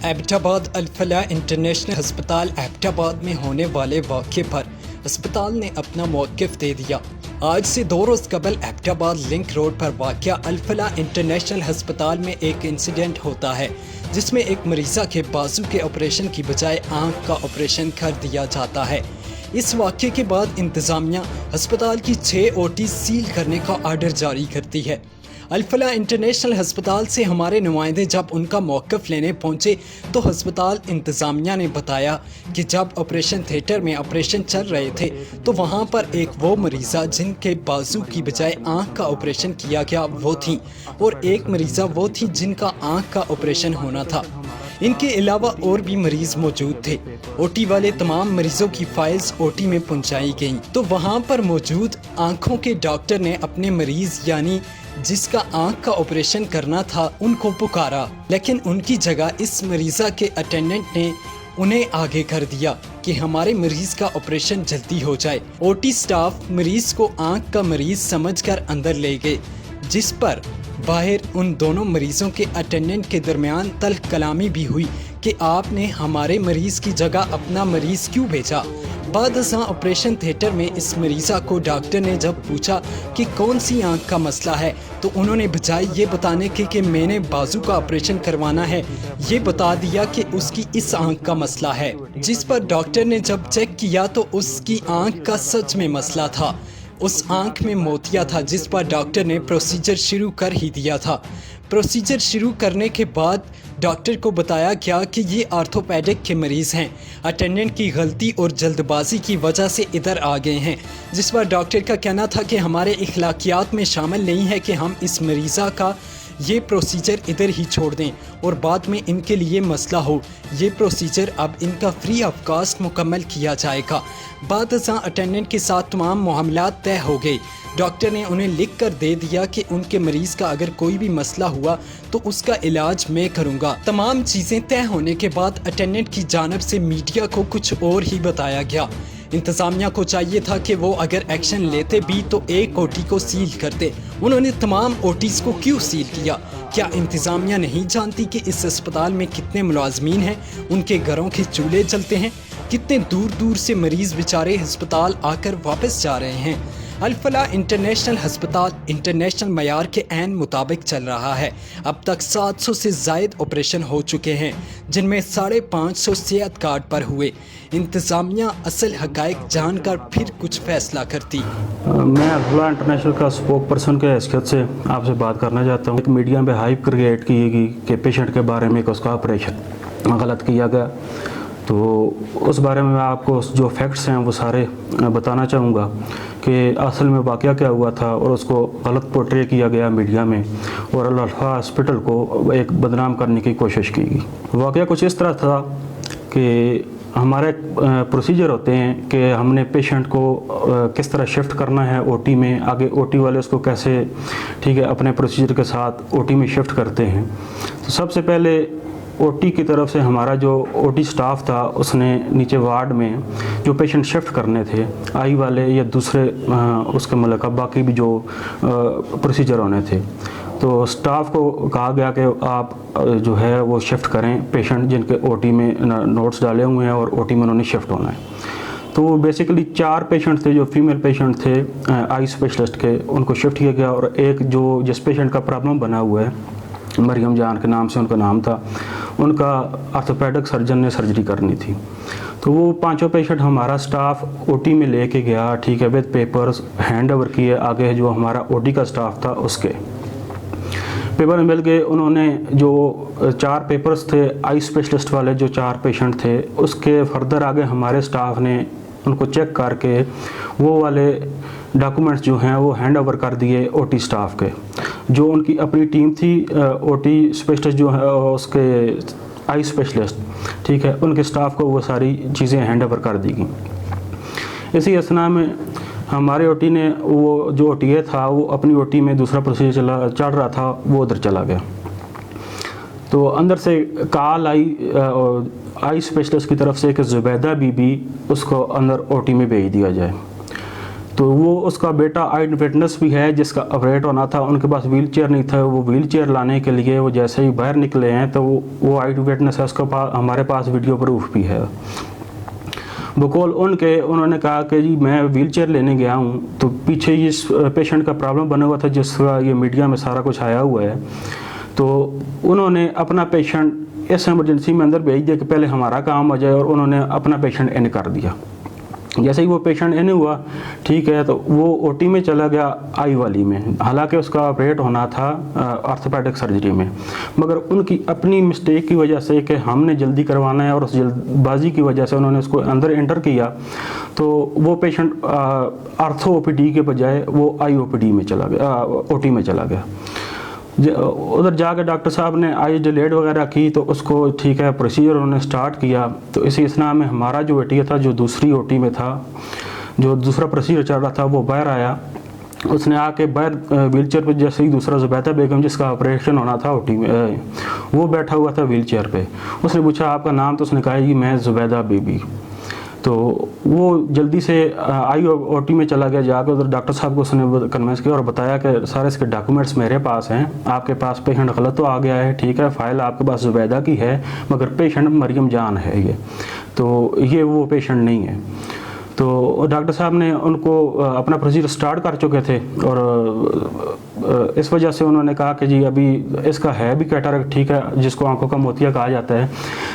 Abbottabad Al Falah international अस्पताल एबटाबाद में होने वाले वाक़े पर अस्पताल ने अपना मौक़िफ़ दे दिया। आज से 2 रोज़ कबल एबटाबाद लिंक रोड पर वाक़या अल-फलाह इंटरनेशनल अस्पताल में एक इंसिडेंट होता है जिसमें एक मरीज़ा के बाजू के ऑपरेशन की बजाय आँख का ऑपरेशन कर दिया जाता है। इस वाक़े के बाद इंतज़ामिया अस्पताल की 6 OT सील करने का आर्डर जारी करती है। अल-फलाह इंटरनेशनल अस्पताल से हमारे नुमाइंदे जब उनका मौक़िफ़ लेने पहुंचे तो अस्पताल इंतज़ामिया ने बताया कि जब ऑपरेशन थिएटर में ऑपरेशन चल रहे थे तो वहां पर एक वो मरीज़ा जिनके बाजू की बजाय आँख का ऑपरेशन किया गया वो थी और एक मरीज़ा वो थी जिनका आँख का ऑपरेशन होना था। इनके अलावा और भी मरीज़ मौजूद थे। OT वाले तमाम मरीज़ों की फाइल्स OT में पहुंचाई गईं तो वहां पर मौजूद आँखों के डॉक्टर ने अपने मरीज़ यानी जिसका आँख का ऑपरेशन करना था उनको पुकारा, लेकिन उनकी जगह इस मरीज़ा के अटेंडेंट ने उन्हें आगे कर दिया कि हमारे मरीज़ का ऑपरेशन जल्दी हो जाए। OT स्टाफ मरीज़ को आँख का मरीज़ समझकर अंदर ले गए, जिस पर बाहर उन दोनों मरीज़ों के अटेंडेंट के दरमियान तल्ख कलामी भी हुई कि आपने हमारे मरीज़ की जगह अपना मरीज़ क्यों भेजा। बाद ऑपरेशन थिएटर में इस मरीज़ा को डॉक्टर ने जब पूछा कि कौन सी आंख का मसला है तो उन्होंने बजाय ये बताने के कि मैंने बाजू का ऑपरेशन करवाना है ये बता दिया कि उसकी इस आंख का मसला है, जिस पर डॉक्टर ने जब चेक किया तो उसकी आंख का सच में मसला था। उस आंख में मोतिया था, जिस पर डॉक्टर ने प्रोसीजर शुरू कर ही दिया था। प्रोसीजर शुरू करने के बाद डॉक्टर को बताया गया कि ये आर्थोपेडिक के मरीज़ हैं। अटेंडेंट की गलती और जल्दबाजी की वजह से इधर आ गए हैं, जिस पर डॉक्टर का कहना था कि हमारे इखलाकियात में शामिल नहीं है कि हम इस मरीज़ा का ये प्रोसीजर इधर ही छोड़ दें और बाद में इनके लिए मसला हो। ये प्रोसीजर अब इनका फ्री ऑफ कास्ट मुकम्मल किया जाएगा। बाद अटेंडेंट के साथ तमाम मामलात तय हो गए। डॉक्टर ने उन्हें लिख कर दे दिया कि उनके मरीज़ का अगर कोई भी मसला हुआ तो उसका इलाज मैं करूँगा। तमाम चीज़ें तय होने के बाद अटेंडेंट की जानिब से मीडिया को कुछ और ही बताया गया। इंतज़ामिया को चाहिए था कि वो अगर एक्शन लेते भी तो एक OT को सील करते। उन्होंने तमाम OTs को क्यों सील किया? क्या इंतज़ामिया नहीं जानती कि इस अस्पताल में कितने मुलाजमीन हैं, उनके घरों के चूल्हे जलते हैं, कितने दूर दूर से मरीज़ बेचारे अस्पताल आकर वापस जा रहे हैं। अल-फलाह इंटरनेशनल अस्पताल इंटरनेशनल मयार के ऐन मुताबिक चल रहा है। अब तक 700 से ज़ायद ऑपरेशन हो चुके हैं, जिनमें 550 सेहत कार्ड पर हुए। इंतज़ामिया असल हक़ाइक़ जानकर फिर कुछ फ़ैसला करती। मैं अल-फलाह इंटरनेशनल का स्पोक पर्सन के हैसियत से आपसे बात करना चाहता हूँ। एक मीडिया में हाइप क्रिएट की गई कि पेशेंट के बारे में उसका ऑपरेशन गलत किया गया, तो उस बारे में मैं आपको जो फैक्ट्स हैं वो सारे बताना चाहूँगा कि असल में वाक़या क्या हुआ था और उसको गलत पोर्ट्रे किया गया मीडिया में और अल-फलाह हॉस्पिटल को एक बदनाम करने की कोशिश की गई। वाक़या कुछ इस तरह था कि हमारे प्रोसीजर होते हैं कि हमने पेशेंट को किस तरह शिफ्ट करना है OT में, आगे OT वाले उसको कैसे अपने प्रोसीजर के साथ OT में शिफ्ट करते हैं। तो सबसे पहले OT की तरफ से हमारा जो OT स्टाफ था उसने नीचे वार्ड में जो पेशेंट शिफ्ट करने थे आई वाले या दूसरे उसके मतलब बाकी भी जो प्रोसीजर होने थे, तो स्टाफ को कहा गया कि आप जो है वो शिफ्ट करें पेशेंट जिनके OT में नोट्स डाले हुए हैं और OT में उन्होंने शिफ्ट होना है। तो बेसिकली 4 पेशेंट थे जो फीमेल पेशेंट थे आई स्पेशलिस्ट के, उनको शिफ्ट किया गया और एक जो जिस पेशेंट का प्रॉब्लम बना हुआ है मरियम जान के नाम से उनका नाम था, उनका आर्थोपेडिक सर्जन ने सर्जरी करनी थी। तो वो 5 पेशेंट हमारा स्टाफ OT में लेके गया, विद पेपर्स हैंड ओवर किए आगे जो हमारा OT का स्टाफ था उसके पेपर मिल गए। उन्होंने जो 4 पेपर्स थे आई स्पेशलिस्ट वाले जो 4 पेशेंट थे उसके फर्दर आगे हमारे स्टाफ ने उनको चेक करके वो वाले डॉक्यूमेंट्स जो हैं वो हैंड ओवर कर दिए OT स्टाफ के। जो उनकी अपनी टीम थी OT स्पेशलिस्ट जो है उसके आई स्पेशलिस्ट उनके स्टाफ को वो सारी चीज़ें हैंड ओवर कर दी गई। इसी असना में हमारे OT ने वो जो OTA था वो अपनी OT में दूसरा प्रोसीजर चल रहा था, वो उधर चला गया। तो अंदर से कॉल आई स्पेशलिस्ट की तरफ से कि ज़ुबैदा बीबी उसको अंदर OT में भेज दिया जाए। तो वो उसका बेटा आई विटनेस भी है जिसका ऑपरेट होना था, उनके पास व्हील चेयर नहीं था। वो व्हील चेयर लाने के लिए वो जैसे ही बाहर निकले हैं तो वो आई विटनेस है, उसके पास हमारे पास वीडियो प्रूफ भी है। बकौल उन्होंने कहा कि जी मैं व्हील चेयर लेने गया हूँ, तो पीछे इस पेशेंट का प्रॉब्लम बना हुआ था जिसका ये मीडिया में सारा कुछ आया हुआ है। तो उन्होंने अपना पेशेंट इस एमरजेंसी में अंदर भेज दिया कि पहले हमारा काम हो जाए, और उन्होंने अपना पेशेंट इन कर दिया। जैसे ही वो पेशेंट इन हुआ, ठीक है, तो वो ओटी में चला गया आई वाली में, हालांकि उसका ऑपरेट होना था ऑर्थोपेडिक सर्जरी में, मगर उनकी अपनी मिस्टेक की वजह से कि हमने जल्दी करवाना है और उस जल्दबाजी की वजह से उन्होंने उसको अंदर एंटर किया, तो वो पेशेंट आर्थो ओपीडी के बजाय वो आई ओपीडी में चला गया, ओटी में चला गया। उधर जाकर डॉक्टर साहब ने आई डिलेड वगैरह की, तो उसको ठीक है प्रोसीजर उन्होंने स्टार्ट किया। तो इसी असना में हमारा जो ओटी था, जो दूसरी ओटी में था, जो दूसरा प्रोसीजर चल रहा था, वो बाहर आया। उसने आके बाहर व्हील चेयर पर, जैसे ही दूसरा जुबैदा बेगम जिसका ऑपरेशन होना था ओटी में, वो बैठा हुआ था व्हील चेयर पर। उसने पूछा आपका नाम, तो उसने कहा कि मैं जुबैदा बीबी। तो वो जल्दी से आई ओटी में चला गया, जाकर उधर डॉक्टर साहब को उसने कन्विंस किया और बताया कि सारे इसके डॉक्यूमेंट्स मेरे पास हैं, आपके पास पेशेंट गलत तो आ गया है, ठीक है, फ़ाइल आपके पास जुबैदा की है, मगर पेशेंट मरियम जान है ये, तो ये वो पेशेंट नहीं है। तो डॉक्टर साहब ने उनको अपना प्रोसीजर स्टार्ट कर चुके थे, और इस वजह से उन्होंने कहा कि जी अभी इसका है भी कैटरैक्ट, ठीक है, जिसको आंखों का मोतिया कहा जाता है।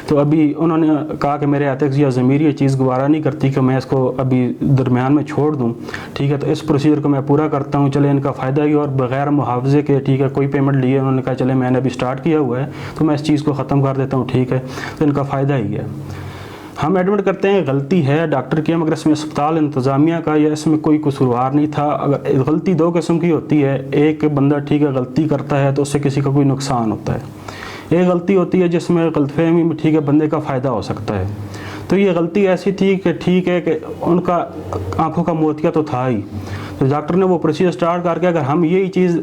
तो अभी उन्होंने कहा कि मेरे एथिक्स या ज़मीर ये चीज़ गवारा नहीं करती कि मैं इसको अभी दरमियान में छोड़ दूं, ठीक है, तो इस प्रोसीजर को मैं पूरा करता हूं, चले इनका फ़ायदा ही, और बग़ैर मुआवजे के, ठीक है, कोई पेमेंट लिए, उन्होंने कहा चले मैंने अभी स्टार्ट किया हुआ है तो मैं इस चीज़ को ख़त्म कर देता हूँ, ठीक है, तो इनका फ़ायदा ही है। हम एडमिट करते हैं, गलती है डॉक्टर की, मगर इसमें अस्पताल इंतज़ामिया का या इसमें कोई कसूरवार नहीं था। अगर गलती दो किस्म की होती है, एक बंदा ठीक है गलती करता है तो उससे किसी का कोई नुकसान होता है, एक गलती होती है जिसमें गलतफहमी में, ठीक है, बंदे का फ़ायदा हो सकता है। तो ये गलती ऐसी थी कि ठीक है कि उनका आंखों का मोतिया तो था ही, तो डॉक्टर ने वो प्रोसीजर स्टार्ट करके, अगर हम यही चीज़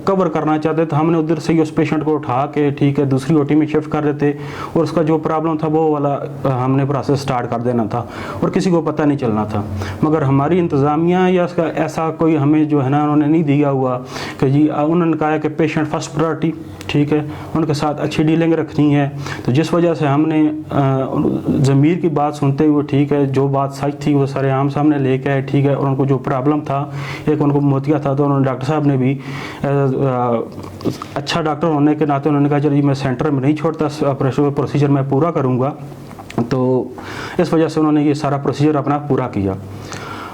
कवर करना चाहते तो हमने उधर से ही उस पेशेंट को उठा के, ठीक है, दूसरी ओटी में शिफ्ट कर देते, और उसका जो प्रॉब्लम था वो वाला हमने प्रोसेस स्टार्ट कर देना था, और किसी को पता नहीं चलना था। मगर हमारी इंतज़ामिया या उसका ऐसा कोई हमें जो है ना उन्होंने नहीं दिया हुआ कि जी, उन्होंने कहा कि पेशेंट फर्स्ट प्रायोरिटी, ठीक है, उनके साथ अच्छी डीलिंग रखनी है। तो जिस वजह से हमने ज़मीर की बात सुनते हुए, ठीक है, जो बात सच थी वो सरेआम सामने लेके आए, ठीक है, और उनको जो प्रॉब्लम था, एक उनको मोतिया था, तो उन्होंने डॉक्टर साहब ने भी अच्छा डॉक्टर होने के नाते उन्होंने कहा चलिए मैं सेंटर में नहीं छोड़ता, ऑपरेशन प्रोसीजर मैं पूरा करूँगा। तो इस वजह से उन्होंने ये सारा प्रोसीजर अपना पूरा किया।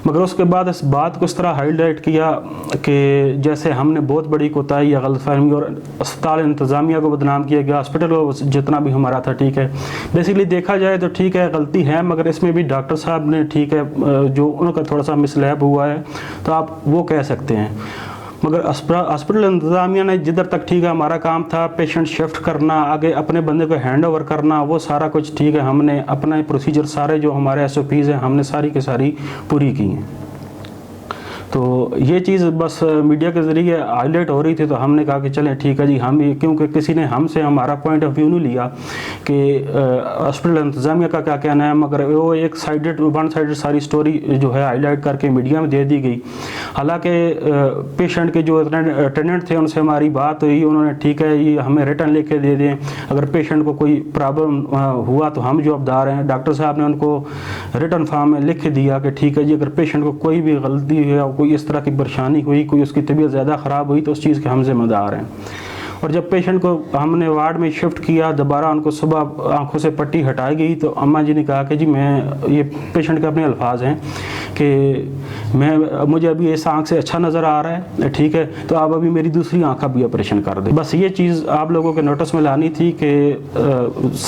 मगर उसके बाद इस बात को इस तरह हाईलाइट किया कि जैसे हमने बहुत बड़ी कोताही या गलतफहमी, और अस्पताल इंतज़ामिया को बदनाम किया गया, हॉस्पिटल को जितना भी हमारा था, ठीक है, बेसिकली देखा जाए तो ठीक है गलती है, मगर इसमें भी डॉक्टर साहब ने, ठीक है, जो उनका थोड़ा सा मिसलैप हुआ है तो आप वो कह सकते हैं। मगर हॉस्पिटल इंतज़ामिया ने जिधर तक, ठीक है, हमारा काम था पेशेंट शिफ्ट करना, आगे अपने बंदे को हैंड ओवर करना, वो सारा कुछ, ठीक है, हमने अपना प्रोसीजर सारे जो हमारे SOPs हैं हमने सारी की सारी पूरी की हैं। तो ये चीज़ बस मीडिया के ज़रिए हाईलाइट हो रही थी, तो हमने कहा कि चलें ठीक है जी, हम ये, क्योंकि किसी ने हमसे हमारा पॉइंट ऑफ व्यू नहीं लिया कि हॉस्पिटल इंतज़ामिया का क्या कहना है, मगर वो एक साइडेड, वन साइडेड सारी स्टोरी जो है हाईलाइट करके मीडिया में दे दी गई। हालांकि पेशेंट के जो अटेंडेंट थे उनसे हमारी बात हुई, उन्होंने ठीक है ये हमें रिटर्न लेके दे दें, अगर पेशेंट को कोई प्रॉब्लम हुआ तो हम जवाबदार हैं। डॉक्टर साहब ने उनको रिटर्न फॉर्म में लिख दिया कि ठीक है जी, अगर पेशेंट को कोई भी गलती है, कोई इस तरह की परेशानी हुई, कोई उसकी तबीयत ज़्यादा ख़राब हुई, तो उस चीज़ के हम जिम्मेदार हैं। और जब पेशेंट को हमने वार्ड में शिफ्ट किया, दोबारा उनको सुबह आंखों से पट्टी हटाई गई, तो अम्मा जी ने कहा कि जी मैं, ये पेशेंट के अपने अल्फाज हैं कि मुझे अभी इस आंख से अच्छा नज़र आ रहा है, ठीक है, तो आप अभी मेरी दूसरी आंख का भी ऑपरेशन कर दें। बस ये चीज़ आप लोगों के नोटिस में लानी थी कि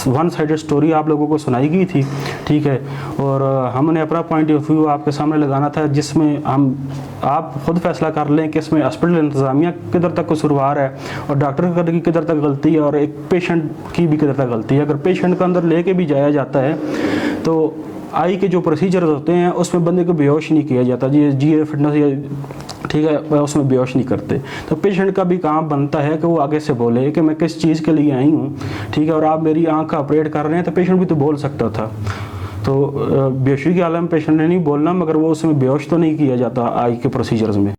वन साइडेड स्टोरी आप लोगों को सुनाई गई थी, ठीक है, और हमने अपना पॉइंट ऑफ व्यू आपके सामने लगाना था, जिसमें आप खुद फैसला कर लें कि इसमें हॉस्पिटल इंतज़ामिया किधर तक कसूरवार है और डॉक्टर की किधर तक गलती है, और एक पेशेंट की भी किधर तक गलती है। अगर पेशेंट को अंदर लेके भी जाया जाता है तो आई के जो प्रोसीजर होते हैं उसमें बंदे को बेहोश नहीं किया जाता जी, GA फिटनेस या, ठीक है, उसमें बेहोश नहीं करते। तो पेशेंट का भी काम बनता है कि वो आगे से बोले कि मैं किस चीज़ के लिए आई हूँ, ठीक है, और आप मेरी आंख का ऑपरेट कर रहे हैं, तो पेशेंट भी तो बोल सकता था। तो बेहोशी की हालत में पेशेंट ने नहीं बोलना, मगर वो उसमें बेहोश तो नहीं किया जाता आई के प्रोसीजर्स में।